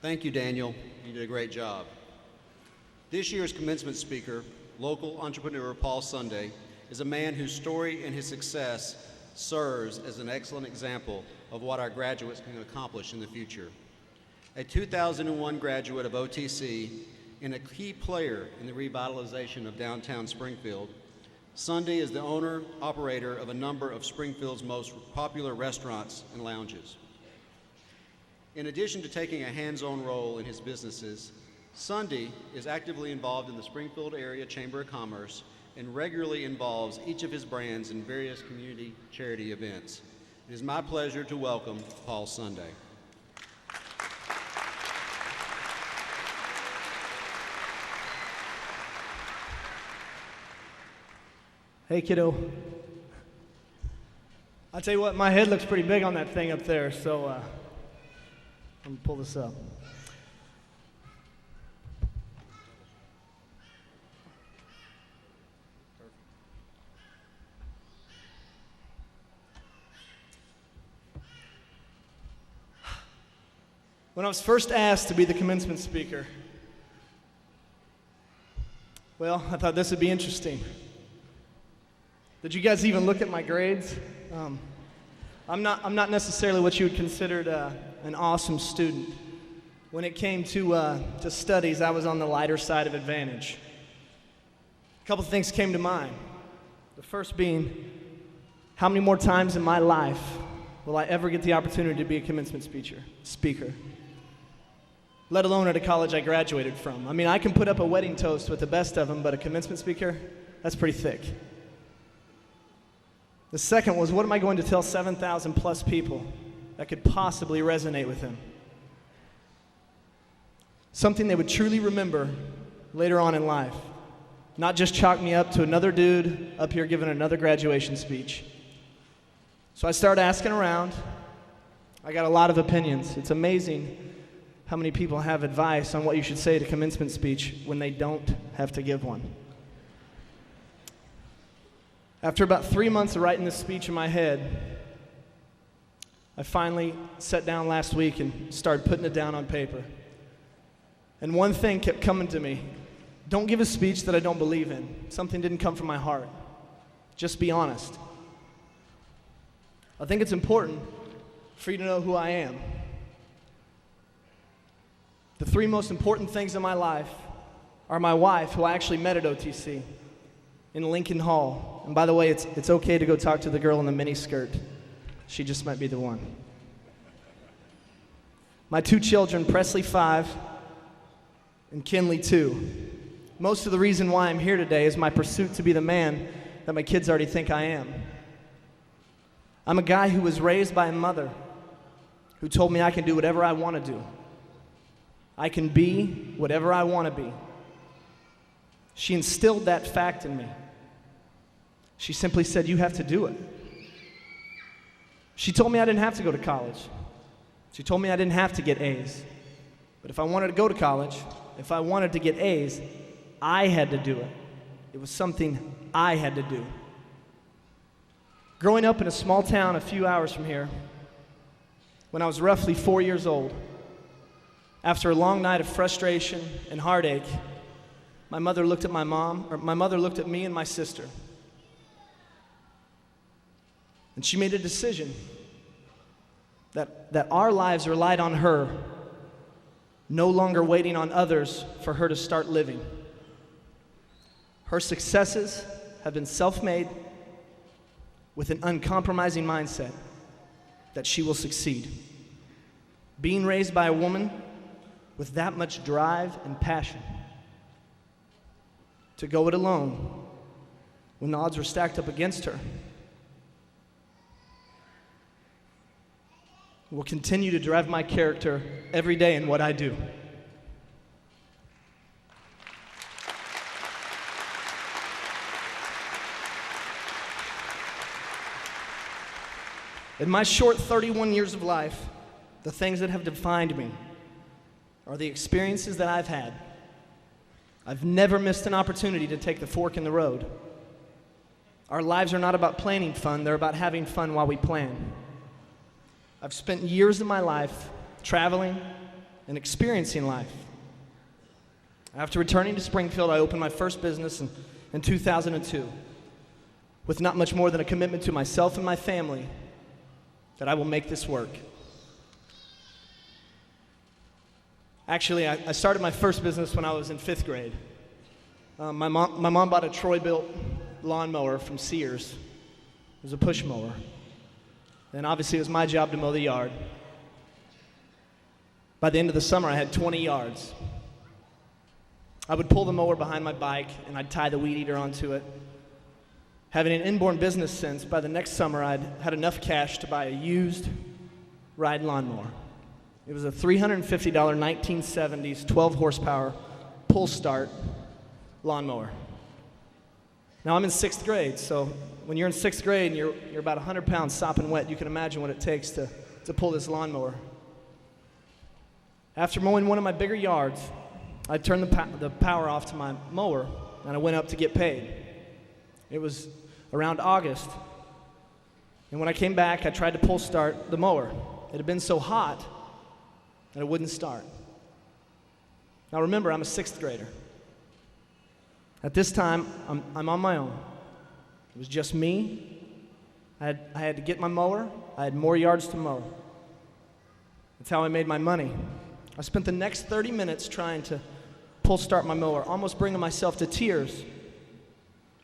Thank you, Daniel. You did a great job. This year's commencement speaker, local entrepreneur Paul Sunday, is a man whose story and his success serves as an excellent example of what our graduates can accomplish in the future. A 2001 graduate of OTC and a key player in the revitalization of downtown Springfield, Sunday is the owner-operator of a number of Springfield's most popular restaurants and lounges. In addition to taking a hands-on role in his businesses, Sunday is actively involved in the Springfield Area Chamber of Commerce and regularly involves each of his brands in various community charity events. It is my pleasure to welcome Paul Sunday. Hey, kiddo. I'll tell you what, my head looks pretty big on that thing up there, so I'm gonna pull this up. When I was first asked to be the commencement speaker, well, I thought this would be interesting. Did you guys even look at my grades? I'm not necessarily what you would consider an awesome student. When it came to studies, I was on the lighter side of advantage. A couple things came to mind. The first being, how many more times in my life will I ever get the opportunity to be a commencement speaker? Let alone at a college I graduated from. I mean, I can put up a wedding toast with the best of them, but a commencement speaker, that's pretty thick. The second was, what am I going to tell 7,000 plus people that could possibly resonate with them? Something they would truly remember later on in life. Not just chalk me up to another dude up here giving another graduation speech. So I started asking around. I got a lot of opinions. It's amazing how many people have advice on what you should say at a commencement speech when they don't have to give one. After about 3 months of writing this speech in my head, I finally sat down last week and started putting it down on paper. And one thing kept coming to me. Don't give a speech that I don't believe in. Something didn't come from my heart. Just be honest. I think it's important for you to know who I am. The 3 most important things in my life are my wife, who I actually met at OTC, in Lincoln Hall. And by the way, it's okay to go talk to the girl in the mini skirt. She just might be the one. My 2 children, Presley 5 and Kinley 2. Most of the reason why I'm here today is my pursuit to be the man that my kids already think I am. I'm a guy who was raised by a mother who told me I can do whatever I want to do. I can be whatever I want to be. She instilled that fact in me. She simply said, you have to do it. She told me I didn't have to go to college. She told me I didn't have to get A's. But if I wanted to go to college, if I wanted to get A's, I had to do it. It was something I had to do. Growing up in a small town a few hours from here, when I was roughly 4 years old, after a long night of frustration and heartache, my mother looked at me and my sister. And she made a decision that our lives relied on her, no longer waiting on others for her to start living. Her successes have been self-made with an uncompromising mindset that she will succeed. Being raised by a woman with that much drive and passion to go it alone when the odds were stacked up against her will continue to drive my character every day in what I do. In my short 31 years of life, the things that have defined me are the experiences that I've had. I've never missed an opportunity to take the fork in the road. Our lives are not about planning fun, they're about having fun while we plan. I've spent years of my life traveling, and experiencing life. After returning to Springfield, I opened my first business in 2002 with not much more than a commitment to myself and my family that I will make this work. Actually, I started my first business when I was in 5th grade. My mom bought a Troy-built lawnmower from Sears. It was a push mower. And obviously it was my job to mow the yard. By the end of the summer, I had 20 yards. I would pull the mower behind my bike and I'd tie the weed eater onto it. Having an inborn business sense, by the next summer I'd had enough cash to buy a used ride lawnmower. It was a $350 1970s 12 horsepower pull start lawnmower. Now I'm in 6th grade, so when you're in 6th grade and you're about 100 pounds sopping wet, you can imagine what it takes to pull this lawnmower. After mowing one of my bigger yards, I turned the power off to my mower and I went up to get paid. It was around August, and when I came back, I tried to pull start the mower. It had been so hot that it wouldn't start. Now remember, I'm a 6th grader. At this time, I'm on my own. It was just me. I had to get my mower. I had more yards to mow. That's how I made my money. I spent the next 30 minutes trying to pull start my mower, almost bringing myself to tears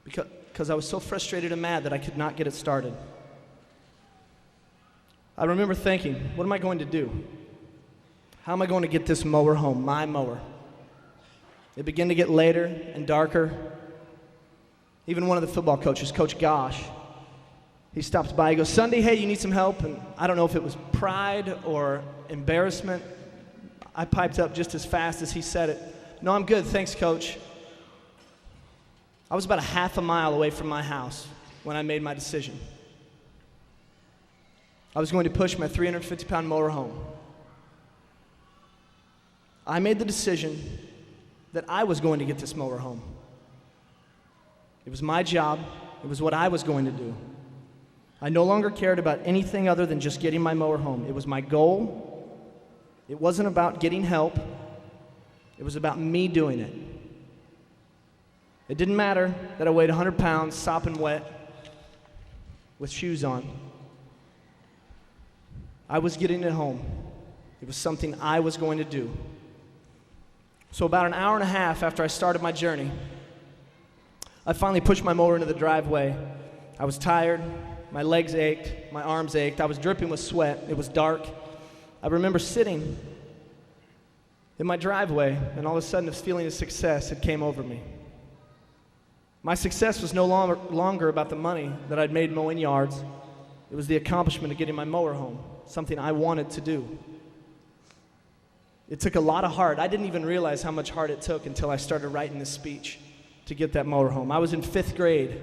because I was so frustrated and mad that I could not get it started. I remember thinking, what am I going to do? How am I going to get this mower home, my mower? It began to get later and darker. Even one of the football coaches, Coach Gosh, he stopped by. He goes, Sunday, hey, you need some help? And I don't know if it was pride or embarrassment. I piped up just as fast as he said it. No, I'm good, thanks, Coach. I was about a half a mile away from my house when I made my decision. I was going to push my 350-pound mower home. I made the decision that I was going to get this mower home. It was my job. It was what I was going to do. I no longer cared about anything other than just getting my mower home. It was my goal. It wasn't about getting help. It was about me doing it. It didn't matter that I weighed 100 pounds, sopping wet, with shoes on. I was getting it home. It was something I was going to do. So about an hour and a half after I started my journey, I finally pushed my mower into the driveway. I was tired, my legs ached, my arms ached, I was dripping with sweat, it was dark. I remember sitting in my driveway, and all of a sudden this feeling of success had came over me. My success was no longer about the money that I'd made mowing yards. It was the accomplishment of getting my mower home, something I wanted to do. It took a lot of heart. I didn't even realize how much heart it took until I started writing this speech to get that mower home. I was in 5th grade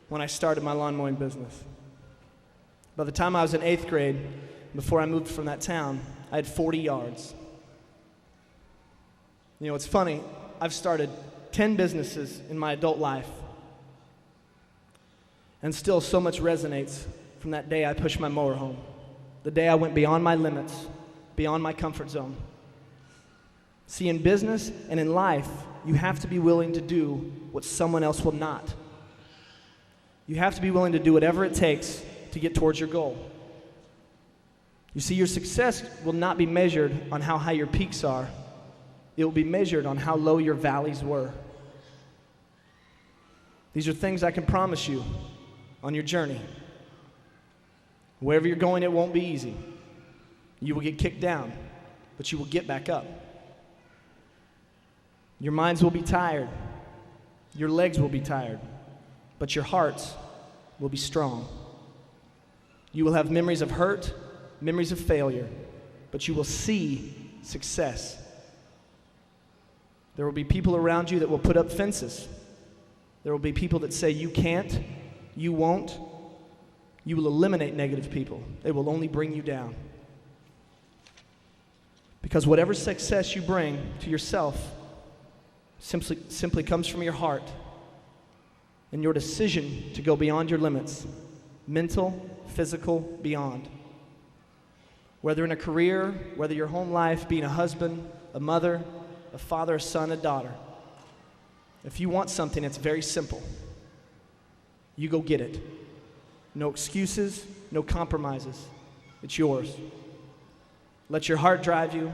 when I started my lawn mowing business. By the time I was in 8th grade, before I moved from that town, I had 40 yards. You know, it's funny, I've started 10 businesses in my adult life, and still so much resonates from that day I pushed my mower home, the day I went beyond my limits, beyond my comfort zone. See, in business and in life, you have to be willing to do what someone else will not. You have to be willing to do whatever it takes to get towards your goal. You see, your success will not be measured on how high your peaks are. It will be measured on how low your valleys were. These are things I can promise you on your journey. Wherever you're going, it won't be easy. You will get kicked down, but you will get back up. Your minds will be tired. Your legs will be tired, but your hearts will be strong. You will have memories of hurt, memories of failure, but you will see success. There will be people around you that will put up fences. There will be people that say you can't, you won't. You will eliminate negative people. They will only bring you down. Because whatever success you bring to yourself simply comes from your heart and your decision to go beyond your limits, mental, physical, beyond. Whether in a career, whether your home life, being a husband, a mother, a father, a son, a daughter. If you want something, it's very simple. You go get it. No excuses, no compromises. It's yours. Let your heart drive you,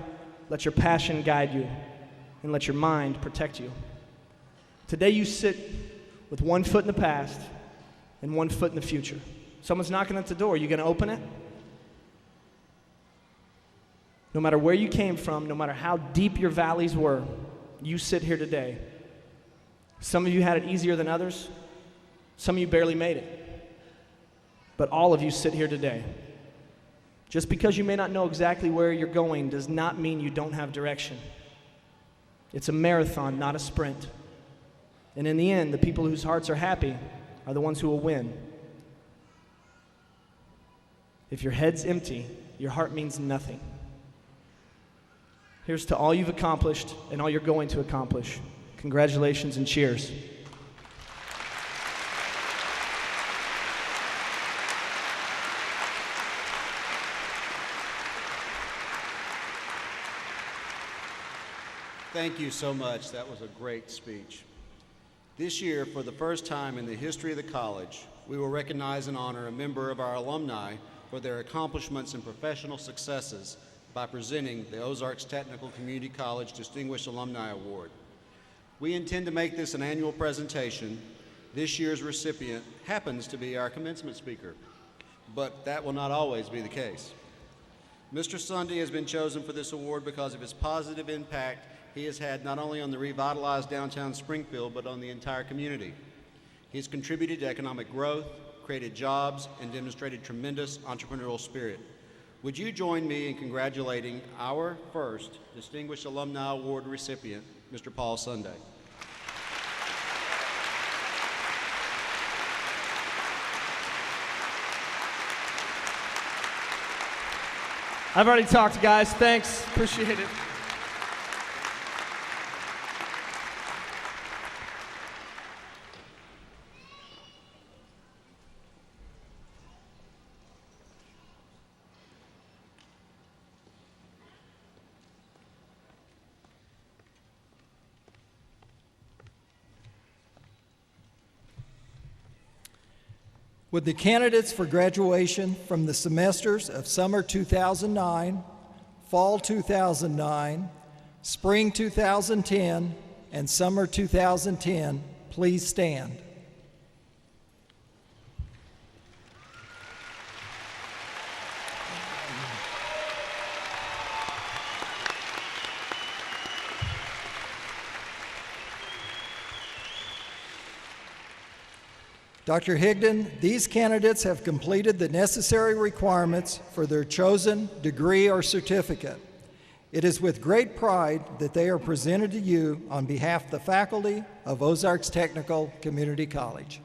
let your passion guide you, and let your mind protect you. Today you sit with one foot in the past and one foot in the future. Someone's knocking at the door. You going to open it? No matter where you came from, no matter how deep your valleys were, you sit here today. Some of you had it easier than others. Some of you barely made it. But all of you sit here today. Just because you may not know exactly where you're going does not mean you don't have direction. It's a marathon, not a sprint. And in the end, the people whose hearts are happy are the ones who will win. If your head's empty, your heart means nothing. Here's to all you've accomplished and all you're going to accomplish. Congratulations and cheers. Thank you so much. That was a great speech. This year, for the first time in the history of the college, we will recognize and honor a member of our alumni for their accomplishments and professional successes by presenting the Ozarks Technical Community College Distinguished Alumni Award. We intend to make this an annual presentation. This year's recipient happens to be our commencement speaker, but that will not always be the case. Mr. Sunday has been chosen for this award because of his positive impact he has had not only on the revitalized downtown Springfield, but on the entire community. He's contributed to economic growth, created jobs, and demonstrated tremendous entrepreneurial spirit. Would you join me in congratulating our first Distinguished Alumni Award recipient, Mr. Paul Sunday? I've already talked, guys. Thanks. Appreciate it. Would the candidates for graduation from the semesters of summer 2009, fall 2009, spring 2010, and summer 2010 please stand? Dr. Higdon, these candidates have completed the necessary requirements for their chosen degree or certificate. It is with great pride that they are presented to you on behalf of the faculty of Ozarks Technical Community College.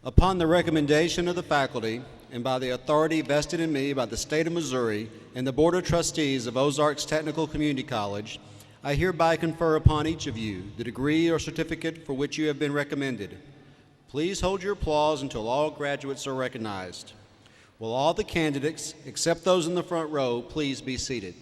Upon the recommendation of the faculty and by the authority vested in me by the state of Missouri and the Board of Trustees of Ozarks Technical Community College, I hereby confer upon each of you the degree or certificate for which you have been recommended. Please hold your applause until all graduates are recognized. Will all the candidates, except those in the front row, please be seated?